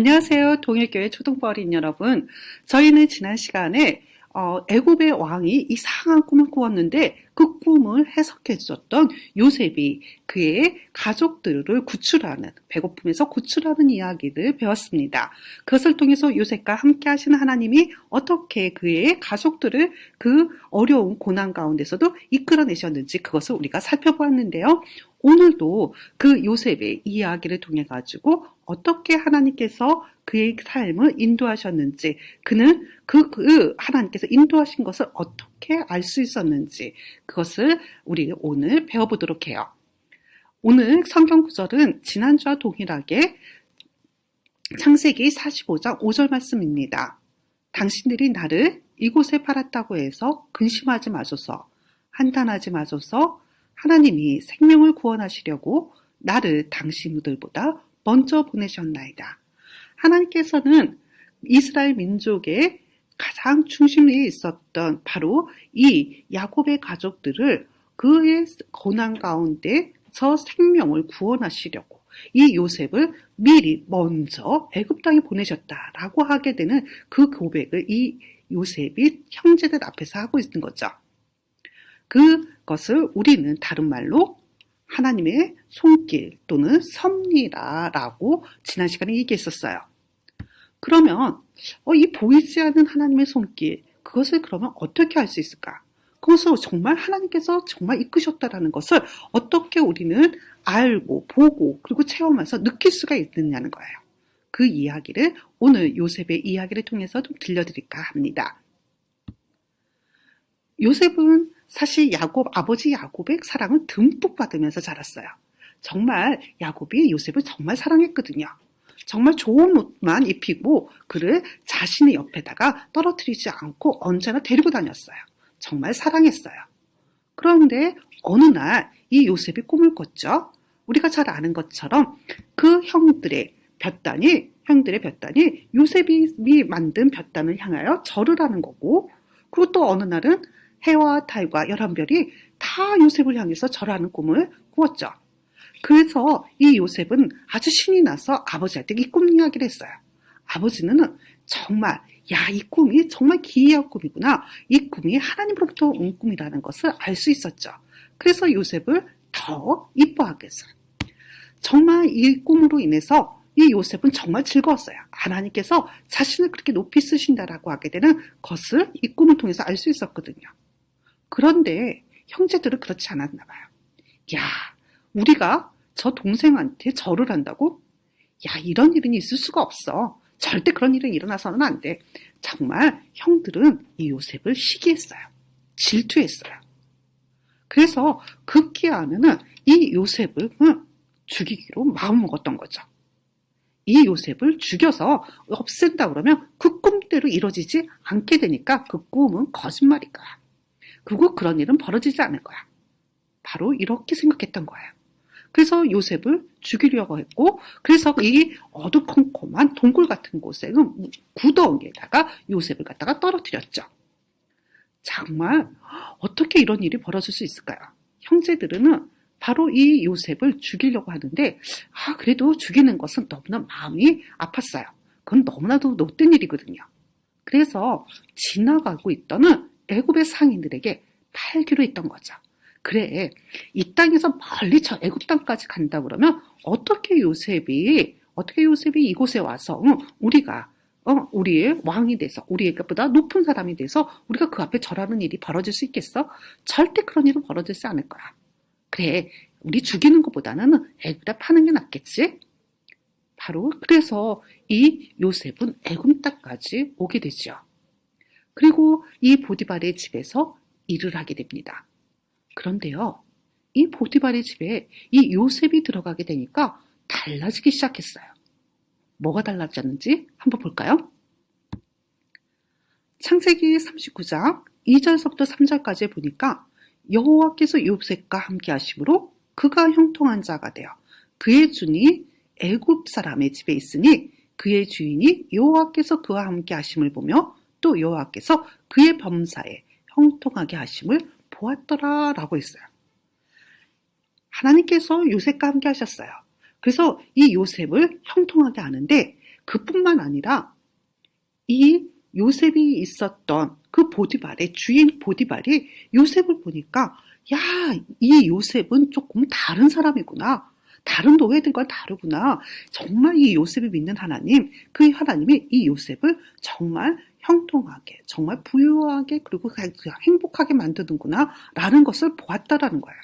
안녕하세요. 동일교회 초등부 어린 여러분. 저희는 지난 시간에 애굽의 왕이 이상한 꿈을 꾸었는데 그 꿈을 해석해 주셨던 요셉이 그의 가족들을 구출하는, 배고픔에서 구출하는 이야기를 배웠습니다. 그것을 통해서 요셉과 함께 하시는 하나님이 어떻게 그의 가족들을 그 어려운 고난 가운데서도 이끌어내셨는지 그것을 우리가 살펴보았는데요. 오늘도 그 요셉의 이야기를 통해 가지고 어떻게 하나님께서 그의 삶을 인도하셨는지, 그는 하나님께서 인도하신 것을 어떻게 알 수 있었는지, 그것을 우리 오늘 배워보도록 해요. 오늘 성경 구절은 지난주와 동일하게 창세기 45장 5절 말씀입니다. 당신들이 나를 이곳에 팔았다고 해서 근심하지 마소서, 한탄하지 마소서. 하나님이 생명을 구원하시려고 나를 당신들보다 먼저 보내셨나이다. 하나님께서는 이스라엘 민족의 가장 중심에 있었던 바로 이 야곱의 가족들을 그의 고난 가운데서 생명을 구원하시려고 이 요셉을 미리 먼저 애굽 땅에 보내셨다라고 하게 되는 그 고백을 이 요셉이 형제들 앞에서 하고 있는 거죠. 그것을 우리는 다른 말로 하나님의 손길 또는 섭리라라고 지난 시간에 얘기했었어요. 그러면 이 보이지 않는 하나님의 손길, 그것을 그러면 어떻게 알 수 있을까? 그것을 정말 하나님께서 정말 이끄셨다라는 것을 어떻게 우리는 알고 보고 그리고 체험해서 느낄 수가 있느냐는 거예요. 그 이야기를 오늘 요셉의 이야기를 통해서 좀 들려드릴까 합니다. 요셉은 사실 아버지 야곱의 사랑을 듬뿍 받으면서 자랐어요. 정말 야곱이 요셉을 정말 사랑했거든요. 정말 좋은 옷만 입히고 그를 자신의 옆에다가 떨어뜨리지 않고 언제나 데리고 다녔어요. 정말 사랑했어요. 그런데 어느 날 이 요셉이 꿈을 꿨죠. 우리가 잘 아는 것처럼 그 형들의 볕단이 요셉이 만든 볕단을 향하여 절을 하는 거고, 그리고 또 어느 날은 해와 달과 11별이 다 요셉을 향해서 절하는 꿈을 꾸었죠. 그래서 이 요셉은 아주 신이 나서 아버지한테 이 꿈 이야기를 했어요. 아버지는 정말 이 꿈이 정말 기이한 꿈이구나. 이 꿈이 하나님으로부터 온 꿈이라는 것을 알 수 있었죠. 그래서 요셉을 더 이뻐하게 했어요. 정말 이 꿈으로 인해서 이 요셉은 정말 즐거웠어요. 하나님께서 자신을 그렇게 높이 쓰신다라고 하게 되는 것을 이 꿈을 통해서 알 수 있었거든요. 그런데 형제들은 그렇지 않았나 봐요. 우리가 저 동생한테 절을 한다고? 이런 일은 있을 수가 없어. 절대 그런 일은 일어나서는 안 돼. 정말 형들은 이 요셉을 시기했어요. 질투했어요. 그래서 급기야 하면은 이 요셉을 죽이기로 마음먹었던 거죠. 이 요셉을 죽여서 없앤다 그러면 그 꿈대로 이루어지지 않게 되니까 그 꿈은 거짓말일 거야. 그리고 그런 일은 벌어지지 않을 거야. 바로 이렇게 생각했던 거예요. 그래서 요셉을 죽이려고 했고, 그래서 이 어두컴컴한 동굴 같은 곳에 구덩이에다가 요셉을 갖다가 떨어뜨렸죠. 정말 어떻게 이런 일이 벌어질 수 있을까요? 형제들은 바로 이 요셉을 죽이려고 하는데 그래도 죽이는 것은 너무나 마음이 아팠어요. 그건 너무나도 못된 일이거든요. 그래서 지나가고 있던 애굽의 상인들에게 팔기로 했던 거죠. 그래, 이 땅에서 멀리 저 애굽 땅까지 간다 그러면 어떻게 요셉이 이곳에 와서 우리가 우리의 왕이 돼서 우리보다 높은 사람이 돼서 우리가 그 앞에 절하는 일이 벌어질 수 있겠어? 절대 그런 일은 벌어지지 않을 거야. 그래, 우리 죽이는 것보다는 애굽에 파는 게 낫겠지? 바로 그래서 이 요셉은 애굽 땅까지 오게 되죠. 그리고 이 보디발의 집에서 일을 하게 됩니다. 그런데요, 이 보디발의 집에 이 요셉이 들어가게 되니까 달라지기 시작했어요. 뭐가 달라졌는지 한번 볼까요? 창세기 39장 2절서부터 3절까지 보니까 여호와께서 요셉과 함께 하심으로 그가 형통한 자가 되어 그의 주인이 애굽 사람의 집에 있으니 그의 주인이 여호와께서 그와 함께 하심을 보며 또 여호와께서 그의 범사에 형통하게 하심을 보았더라 라고 했어요. 하나님께서 요셉과 함께 하셨어요. 그래서 이 요셉을 형통하게 하는데 그뿐만 아니라 이 요셉이 있었던 그 보디발의 주인 보디발이 요셉을 보니까 야, 이 요셉은 조금 다른 사람이구나. 다른 노예들과 다르구나. 정말 이 요셉이 믿는 하나님, 그 하나님이 이 요셉을 정말 형통하게, 정말 부유하게 그리고 행복하게 만드는구나 라는 것을 보았다라는 거예요.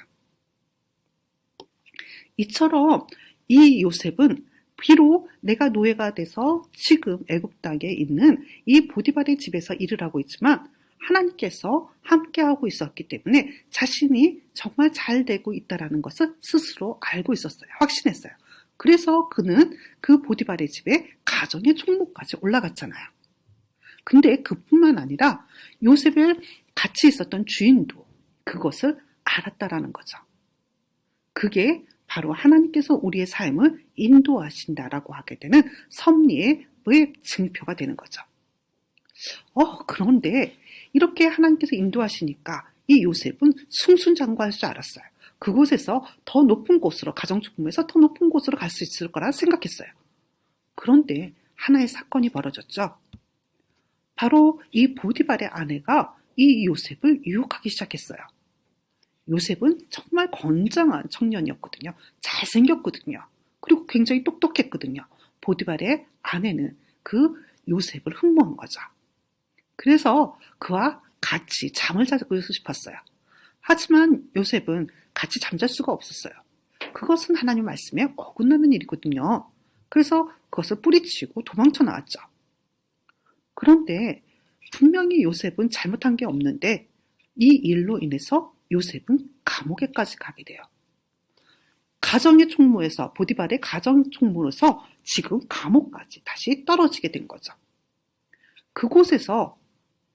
이처럼 이 요셉은 비록 내가 노예가 돼서 지금 애굽 땅에 있는 이 보디발의 집에서 일을 하고 있지만 하나님께서 함께하고 있었기 때문에 자신이 정말 잘 되고 있다는 것을 스스로 알고 있었어요. 확신했어요. 그래서 그는 그 보디발의 집에 가정의 총무까지 올라갔잖아요. 근데 그뿐만 아니라 요셉을 같이 있었던 주인도 그것을 알았다라는 거죠. 그게 바로 하나님께서 우리의 삶을 인도하신다라고 하게 되는 섭리의 증표가 되는 거죠. 그런데 이렇게 하나님께서 인도하시니까 이 요셉은 승순장구할 줄 알았어요. 그곳에서 더 높은 곳으로, 가정주부에서 더 높은 곳으로 갈 수 있을 거라 생각했어요. 그런데 하나의 사건이 벌어졌죠. 바로 이 보디발의 아내가 이 요셉을 유혹하기 시작했어요. 요셉은 정말 건장한 청년이었거든요. 잘생겼거든요. 그리고 굉장히 똑똑했거든요. 보디발의 아내는 그 요셉을 흠모한 거죠. 그래서 그와 같이 잠을 자고 싶었어요. 하지만 요셉은 같이 잠잘 수가 없었어요. 그것은 하나님 말씀에 어긋나는 일이거든요. 그래서 그것을 뿌리치고 도망쳐 나왔죠. 그런데 분명히 요셉은 잘못한 게 없는데 이 일로 인해서 요셉은 감옥에까지 가게 돼요. 가정의 총무에서 보디발의 가정 총무로서 지금 감옥까지 다시 떨어지게 된 거죠. 그곳에서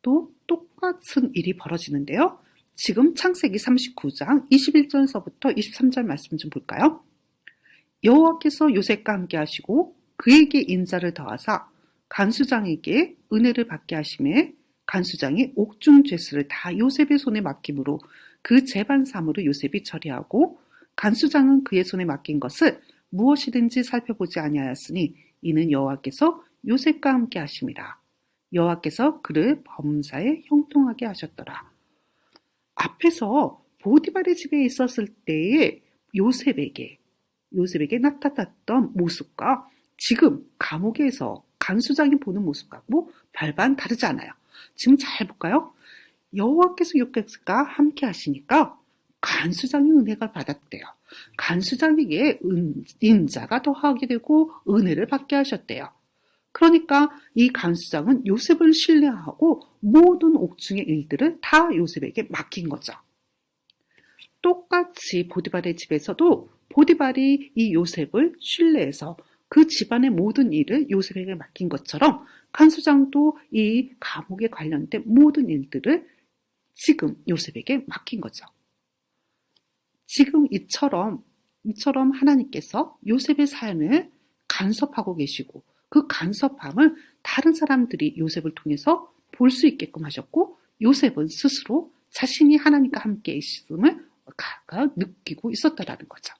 또 똑같은 일이 벌어지는데요. 지금 창세기 39장 21절서부터 23절 말씀 좀 볼까요? 여호와께서 요셉과 함께 하시고 그에게 인자를 더하사 간수장에게 은혜를 받게 하심에 간수장이 옥중 죄수를 다 요셉의 손에 맡김으로 그 재반삼으로 요셉이 처리하고 간수장은 그의 손에 맡긴 것을 무엇이든지 살펴보지 아니하였으니 이는 여호와께서 요셉과 함께 하심이라. 여호와께서 그를 범사에 형통하게 하셨더라. 앞에서 보디발의 집에 있었을 때의 요셉에게 나타났던 모습과 지금 감옥에서 간수장이 보는 모습하고 별반 다르지 않아요. 지금 잘 볼까요? 여호와께서 요셉과 함께 하시니까 간수장이 은혜가 받았대요. 간수장에게 인자가 더하게 되고 은혜를 받게 하셨대요. 그러니까 이 간수장은 요셉을 신뢰하고 모든 옥중의 일들을 다 요셉에게 맡긴 거죠. 똑같이 보디발의 집에서도 보디발이 이 요셉을 신뢰해서 그 집안의 모든 일을 요셉에게 맡긴 것처럼 간수장도 이 감옥에 관련된 모든 일들을 지금 요셉에게 맡긴 거죠. 지금 이처럼 하나님께서 요셉의 삶을 간섭하고 계시고 그 간섭함을 다른 사람들이 요셉을 통해서 볼 수 있게끔 하셨고 요셉은 스스로 자신이 하나님과 함께 있음을 느끼고 있었다라는 거죠.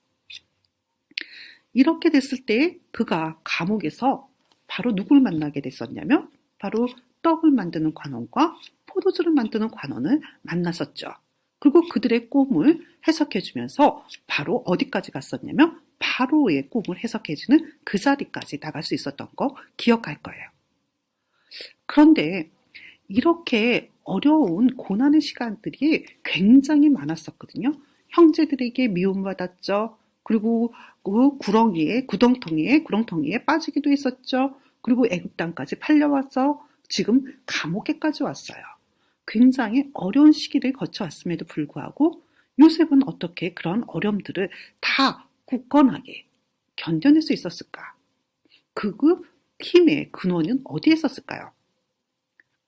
이렇게 됐을 때 그가 감옥에서 바로 누굴 만나게 됐었냐면 바로 떡을 만드는 관원과 포도주를 만드는 관원을 만났었죠. 그리고 그들의 꿈을 해석해주면서 바로 어디까지 갔었냐면 바로의 꿈을 해석해주는 그 자리까지 나갈 수 있었던 거 기억할 거예요. 그런데 이렇게 어려운 고난의 시간들이 굉장히 많았었거든요. 형제들에게 미움받았죠. 그리고 그 구렁텅이에 빠지기도 했었죠. 그리고 애굽 땅까지 팔려와서 지금 감옥에까지 왔어요. 굉장히 어려운 시기를 거쳐왔음에도 불구하고 요셉은 어떻게 그런 어려움들을 다 굳건하게 견뎌낼 수 있었을까? 그 힘의 근원은 어디에 있었을까요?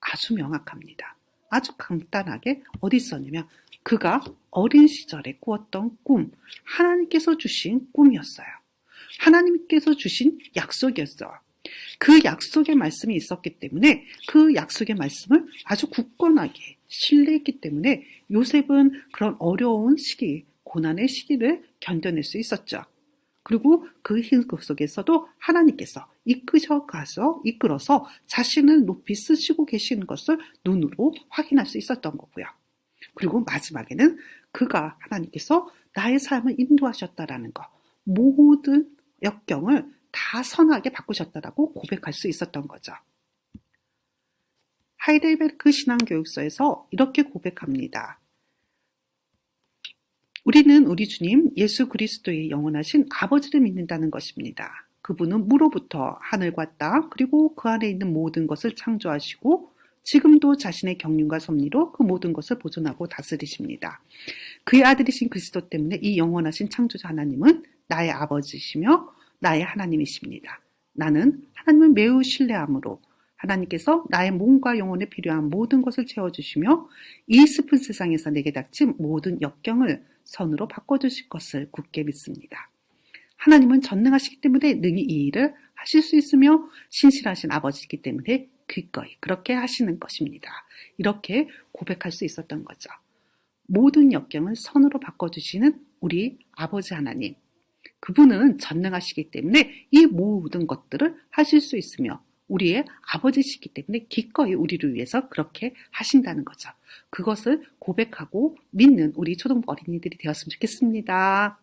아주 명확합니다. 아주 간단하게 어디 있었냐면 그가 어린 시절에 꾸었던 꿈, 하나님께서 주신 꿈이었어요. 하나님께서 주신 약속이었어요. 그 약속의 말씀이 있었기 때문에 그 약속의 말씀을 아주 굳건하게 신뢰했기 때문에 요셉은 그런 어려운 시기, 고난의 시기를 견뎌낼 수 있었죠. 그리고 그 힘 속에서도 하나님께서 이끌어서 자신을 높이 쓰시고 계시는 것을 눈으로 확인할 수 있었던 거고요. 그리고 마지막에는 그가 하나님께서 나의 삶을 인도하셨다라는 것, 모든 역경을 다 선하게 바꾸셨다라고 고백할 수 있었던 거죠. 하이델베르크 신앙교육서에서 이렇게 고백합니다. 우리는 우리 주님 예수 그리스도의 영원하신 아버지를 믿는다는 것입니다. 그분은 무로부터 하늘과 땅 그리고 그 안에 있는 모든 것을 창조하시고 지금도 자신의 경륜과 섭리로 그 모든 것을 보존하고 다스리십니다. 그의 아들이신 그리스도 때문에 이 영원하신 창조자 하나님은 나의 아버지시며 나의 하나님이십니다. 나는 하나님을 매우 신뢰하므로 하나님께서 나의 몸과 영혼에 필요한 모든 것을 채워주시며 이 슬픈 세상에서 내게 닥친 모든 역경을 선으로 바꿔주실 것을 굳게 믿습니다. 하나님은 전능하시기 때문에 능히 이 일을 하실 수 있으며 신실하신 아버지이기 때문에 기꺼이 그렇게 하시는 것입니다. 이렇게 고백할 수 있었던 거죠. 모든 역경을 선으로 바꿔주시는 우리 아버지 하나님. 그분은 전능하시기 때문에 이 모든 것들을 하실 수 있으며 우리의 아버지시기 때문에 기꺼이 우리를 위해서 그렇게 하신다는 거죠. 그것을 고백하고 믿는 우리 초등부 어린이들이 되었으면 좋겠습니다.